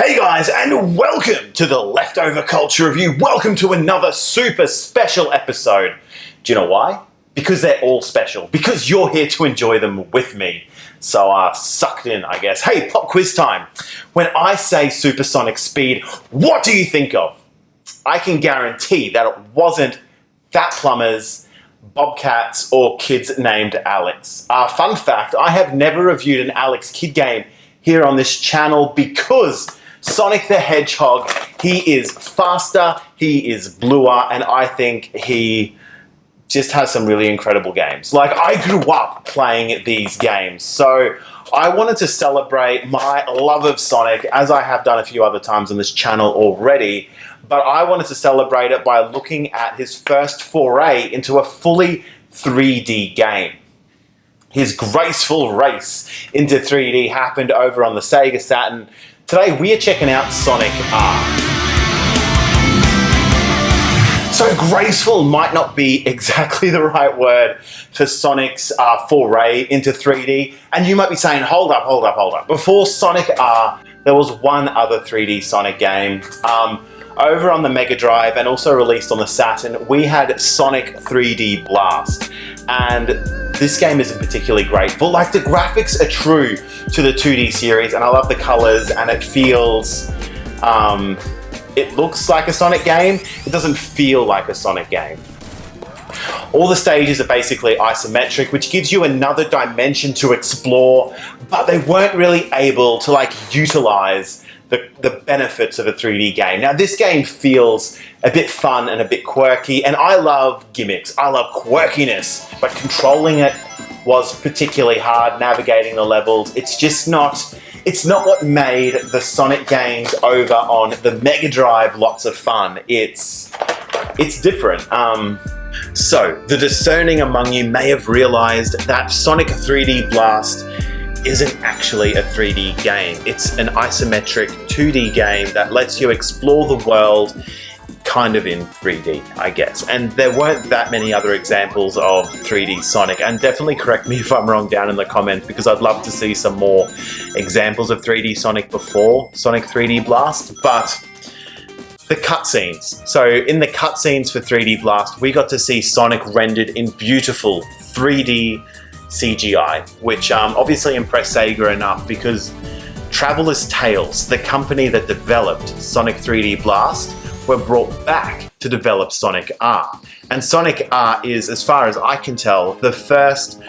Hey guys, and welcome to the Leftover Culture Review. Welcome to another super special episode. Do you know why? Because they're all special. Because you're here to enjoy them with me. So sucked in, I guess. Hey, pop quiz time. When I say supersonic speed, what do you think of? I can guarantee that it wasn't fat plumbers, bobcats, or kids named Alex. Fun fact, I have never reviewed an Alex kid game here on this channel because Sonic the Hedgehog, he is faster, he is bluer, and I think he just has some really incredible games. Like, I grew up playing these games, so I wanted to celebrate my love of Sonic, as I have done a few other times on this channel already, but I wanted to celebrate it by looking at his first foray into a fully 3D game. His graceful race into 3D happened over on the Sega Saturn. Today we are checking out Sonic R. So graceful might not be exactly the right word for Sonic's foray into 3D. And you might be saying, hold up. Before Sonic R, there was one other 3D Sonic game. Over on the Mega Drive and also released on the Saturn, we had Sonic 3D Blast. And this game isn't particularly great, but like the graphics are true to the 2D series, and I love the colors, and it feels, it looks like a Sonic game. It doesn't feel like a Sonic game. All the stages are basically isometric, which gives you another dimension to explore, but they weren't really able to like utilize the benefits of a 3D game. Now this game feels a bit fun and a bit quirky, and I love gimmicks, I love quirkiness, but controlling it was particularly hard, navigating the levels. It's not what made the Sonic games over on the Mega Drive lots of fun. It's different. So, the discerning among you may have realized that Sonic 3D Blast isn't actually a 3D game. It's an isometric 2D game that lets you explore the world kind of in 3D, I guess. And there weren't that many other examples of 3D Sonic, and definitely correct me if I'm wrong down in the comments, because I'd love to see some more examples of 3D Sonic before Sonic 3D Blast. But the cutscenes. So in the cutscenes for 3D Blast, we got to see Sonic rendered in beautiful 3D CGI, which obviously impressed Sega enough because Traveler's Tales, the company that developed Sonic 3D Blast, were brought back to develop Sonic R. And Sonic R is, as far as I can tell, the first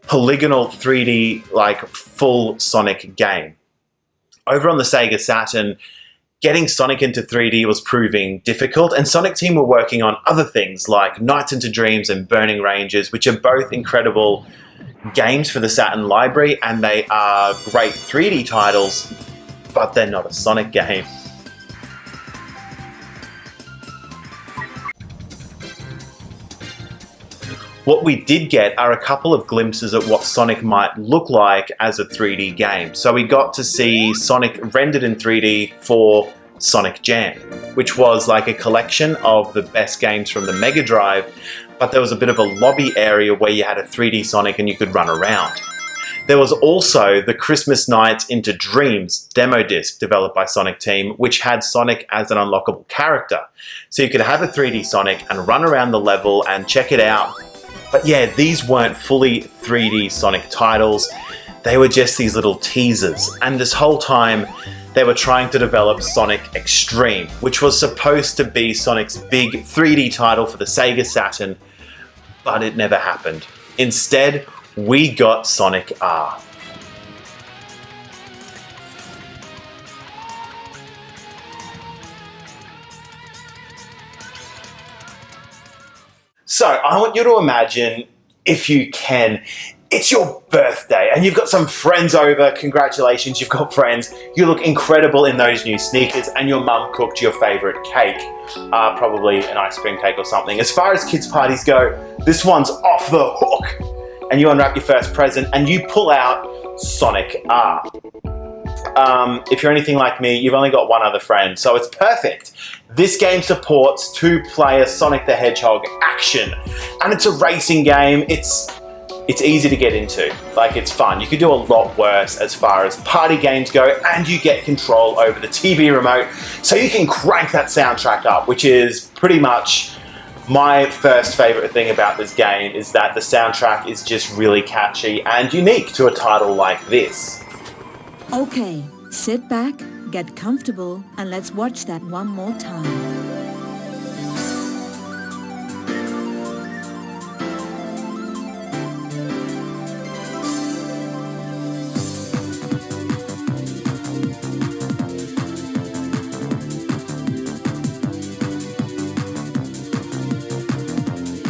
polygonal 3D, like, full Sonic game. Over on the Sega Saturn, getting Sonic into 3D was proving difficult, and Sonic Team were working on other things like Nights into Dreams and Burning Ranges, which are both incredible games for the Saturn library, and they are great 3D titles, but they're not a Sonic game. What we did get are a couple of glimpses at what Sonic might look like as a 3D game. So we got to see Sonic rendered in 3D for Sonic Jam, which was like a collection of the best games from the Mega Drive, but there was a bit of a lobby area where you had a 3D Sonic and you could run around. There was also the Christmas Nights into Dreams demo disc developed by Sonic Team, which had Sonic as an unlockable character. So you could have a 3D Sonic and run around the level and check it out. But yeah, these weren't fully 3D Sonic titles, they were just these little teasers. And this whole time, they were trying to develop Sonic Xtreme, which was supposed to be Sonic's big 3D title for the Sega Saturn, but it never happened. Instead, we got Sonic R. So, I want you to imagine, if you can, it's your birthday and you've got some friends over. Congratulations, you've got friends. You look incredible in those new sneakers and your mum cooked your favorite cake. Probably an ice cream cake or something. As far as kids' parties go, this one's off the hook. And you unwrap your first present and you pull out Sonic R. If you're anything like me, you've only got one other friend, so it's perfect. This game supports 2-player Sonic the Hedgehog action, and it's a racing game. It's it's easy to get into. Like, it's fun. You could do a lot worse as far as party games go, and you get control over the TV remote, so you can crank that soundtrack up, which is pretty much my first favorite thing about this game, is that the soundtrack is just really catchy and unique to a title like this. Okay, sit back, get comfortable, and let's watch that one more time.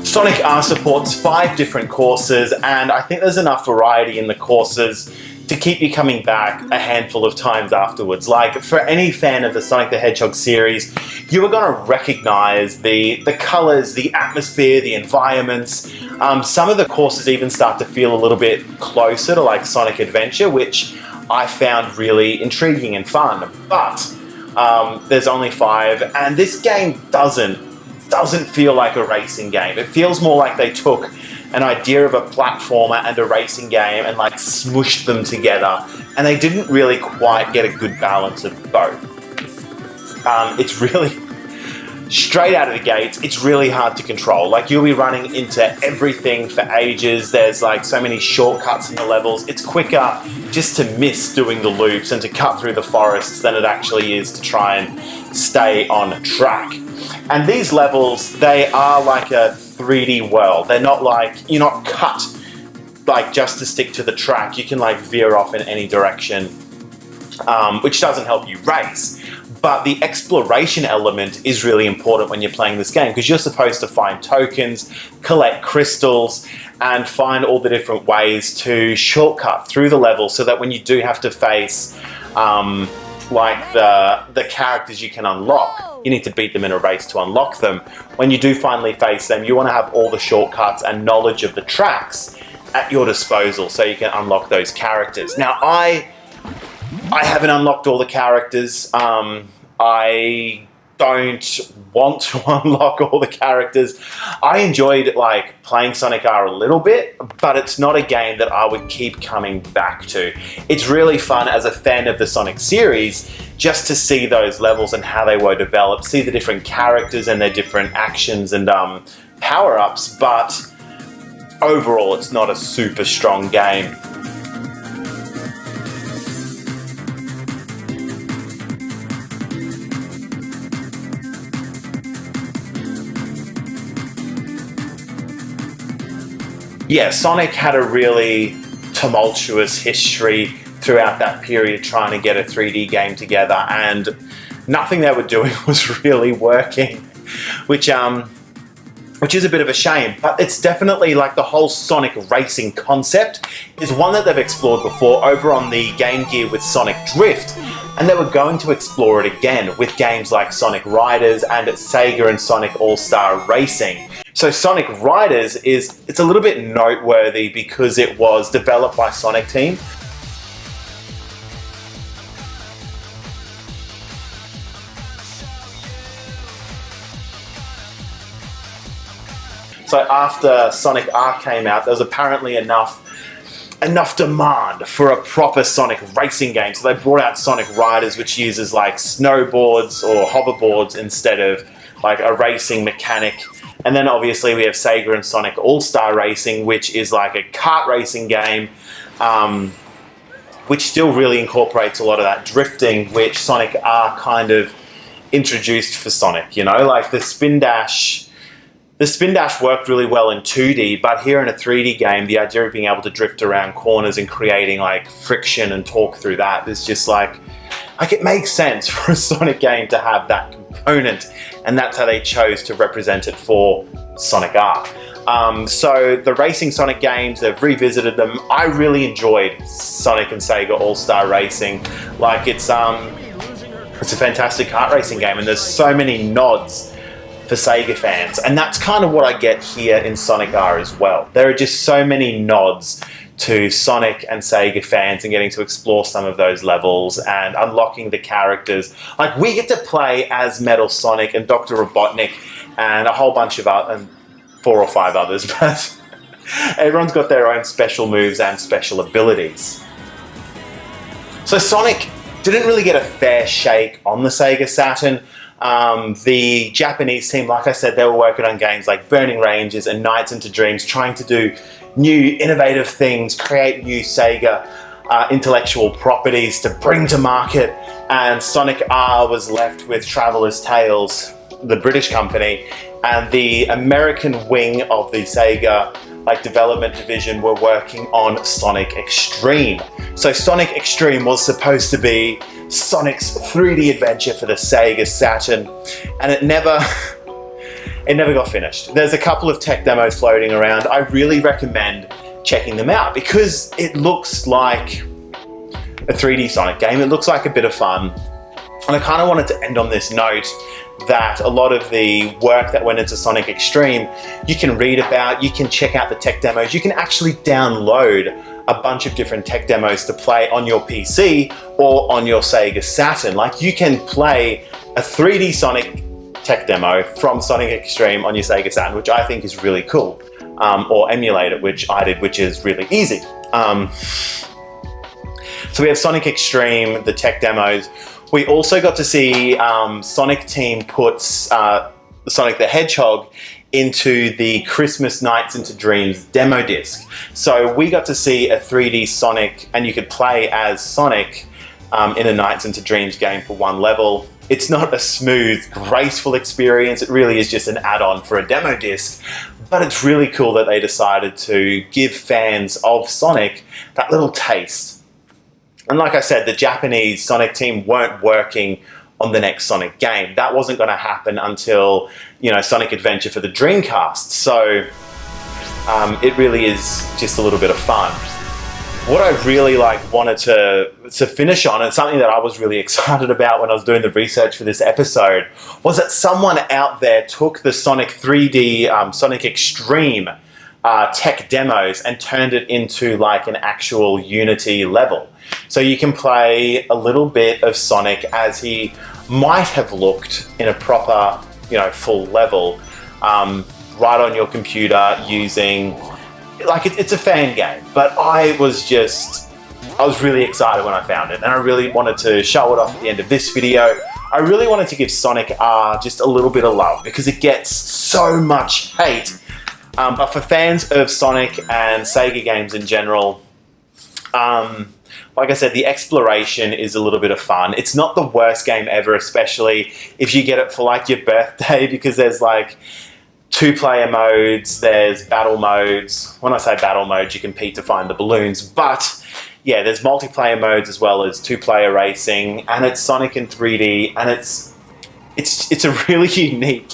Sonic R supports 5 different courses, and I think there's enough variety in the courses to keep you coming back a handful of times afterwards. Like, for any fan of the Sonic the Hedgehog series, you are going to recognize the colours, the atmosphere, the environments. Some of the courses even start to feel a little bit closer to like Sonic Adventure, which I found really intriguing and fun. But there's only 5, and this game doesn't feel like a racing game. It feels more like they took an idea of a platformer and a racing game and like smushed them together, and they didn't really quite get a good balance of both. It's really, straight out of the gates, it's really hard to control. Like, you'll be running into everything for ages. There's like so many shortcuts in the levels. It's quicker just to miss doing the loops and to cut through the forests than it actually is to try and stay on track. And these levels, they are like a 3D world. They're not like, you're not cut like just to stick to the track. You can like veer off in any direction, which doesn't help you race. But the exploration element is really important when you're playing this game, because you're supposed to find tokens, collect crystals, and find all the different ways to shortcut through the level, so that when you do have to face like the characters you can unlock, you need to beat them in a race to unlock them. When you do finally face them, you want to have all the shortcuts and knowledge of the tracks at your disposal so you can unlock those characters. Now, I haven't unlocked all the characters. I don't want to unlock all the characters. I enjoyed like playing Sonic R a little bit, but it's not a game that I would keep coming back to. It's really fun as a fan of the Sonic series just to see those levels and how they were developed, see the different characters and their different actions and power-ups, but overall it's not a super strong game. Yeah, Sonic had a really tumultuous history throughout that period trying to get a 3D game together, and nothing they were doing was really working, which is a bit of a shame. But it's definitely like the whole Sonic racing concept is one that they've explored before over on the Game Gear with Sonic Drift, and they were going to explore it again with games like Sonic Riders and at Sega and Sonic All-Star Racing. So Sonic Riders it's a little bit noteworthy because it was developed by Sonic Team. So after Sonic R came out, there was apparently enough demand for a proper Sonic racing game. So they brought out Sonic Riders, which uses like snowboards or hoverboards instead of like a racing mechanic. And then obviously we have Sega and Sonic All-Star Racing, which is like a kart racing game, which still really incorporates a lot of that drifting, which Sonic R kind of introduced for Sonic, you know? Like the Spin Dash worked really well in 2D, but here in a 3D game, the idea of being able to drift around corners and creating like friction and torque through that is just like it makes sense for a Sonic game to have that component, and that's how they chose to represent it for Sonic R. So the racing Sonic games, they've revisited them. I really enjoyed Sonic and Sega All-Star Racing. Like it's a fantastic kart racing game, and there's so many nods for Sega fans, and that's kind of what I get here in Sonic R as well. There are just so many nods to Sonic and Sega fans and getting to explore some of those levels and unlocking the characters. Like we get to play as Metal Sonic and Dr. Robotnik and a whole bunch of and 4 or 5 others, but Everyone's got their own special moves and special abilities. So Sonic didn't really get a fair shake on the Sega Saturn. The Japanese team, like I said, they were working on games like Burning Ranges and Nights into Dreams, trying to do new, innovative things, create new Sega intellectual properties to bring to market, and Sonic R was left with Traveller's Tales, the British company, and the American wing of the Sega development division were working on Sonic Xtreme. So Sonic Xtreme was supposed to be Sonic's 3D adventure for the Sega Saturn, and it never got finished. There's a couple of tech demos floating around. I really recommend checking them out because it looks like a 3D Sonic game. It looks like a bit of fun. And I kind of wanted to end on this note that a lot of the work that went into Sonic Xtreme, you can read about, you can check out the tech demos, you can actually download a bunch of different tech demos to play on your PC or on your Sega Saturn. Like, you can play a 3D Sonic tech demo from Sonic Xtreme on your Sega Saturn, which I think is really cool. Or emulate it, which I did, which is really easy. So we have Sonic Xtreme, the tech demos. We also got to see Sonic Team put Sonic the Hedgehog into the Christmas Nights into Dreams demo disc. So we got to see a 3D Sonic, and you could play as Sonic in a Nights into Dreams game for one level. It's not a smooth, graceful experience. It really is just an add-on for a demo disc. But it's really cool that they decided to give fans of Sonic that little taste. And like I said, the Japanese Sonic team weren't working on the next Sonic game. That wasn't going to happen until, Sonic Adventure for the Dreamcast. So it really is just a little bit of fun. What I really wanted to finish on, and something that I was really excited about when I was doing the research for this episode, was that someone out there took the Sonic 3D Sonic Xtreme tech demos and turned it into an actual Unity level. So you can play a little bit of Sonic as he might have looked in a proper, full level, right on your computer using, it's a fan game. But I was really excited when I found it, and I really wanted to show it off at the end of this video. I really wanted to give Sonic R just a little bit of love because it gets so much hate. But for fans of Sonic and Sega games in general, like I said, the exploration is a little bit of fun. It's not the worst game ever, especially if you get it for your birthday, because there's 2-player modes, there's battle modes. When I say battle modes, you compete to find the balloons, but yeah, there's multiplayer modes as well as 2-player racing, and it's Sonic in 3D, and it's a really unique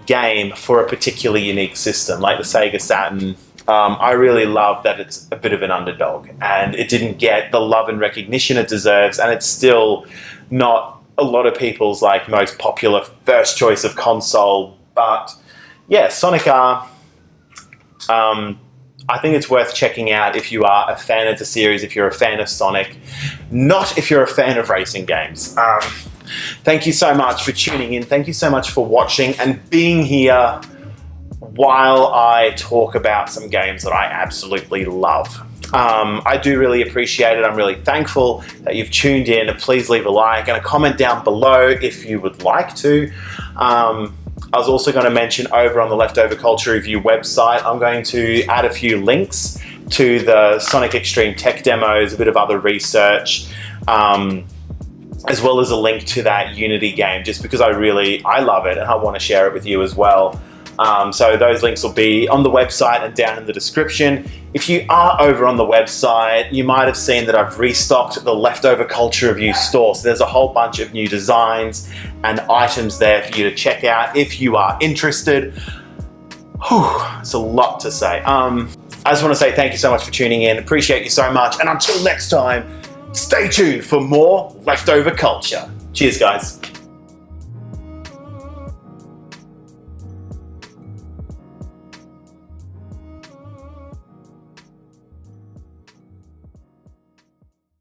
game for a particularly unique system like the Sega Saturn. I really love that it's a bit of an underdog, and it didn't get the love and recognition it deserves, and it's still not a lot of people's most popular first choice of console. But yeah, Sonic R, I think it's worth checking out if you are a fan of the series, if you're a fan of Sonic, not if you're a fan of racing games. Thank you so much for tuning in. Thank you so much for watching and being here while I talk about some games that I absolutely love. I do really appreciate it. I'm really thankful that you've tuned in. Please leave a like and a comment down below if you would like to. I was also going to mention over on the Leftover Culture Review website, I'm going to add a few links to the Sonic Xtreme tech demos, a bit of other research, as well as a link to that Unity game, just because I love it and I want to share it with you as well. So those links will be on the website and down in the description. If you are over on the website, you might have seen that I've restocked the Leftover Culture Review store. So there's a whole bunch of new designs and items there for you to check out if you are interested. Whew, it's a lot to say. I just want to say thank you so much for tuning in. Appreciate you so much. And until next time, stay tuned for more Leftover Culture. Cheers, guys.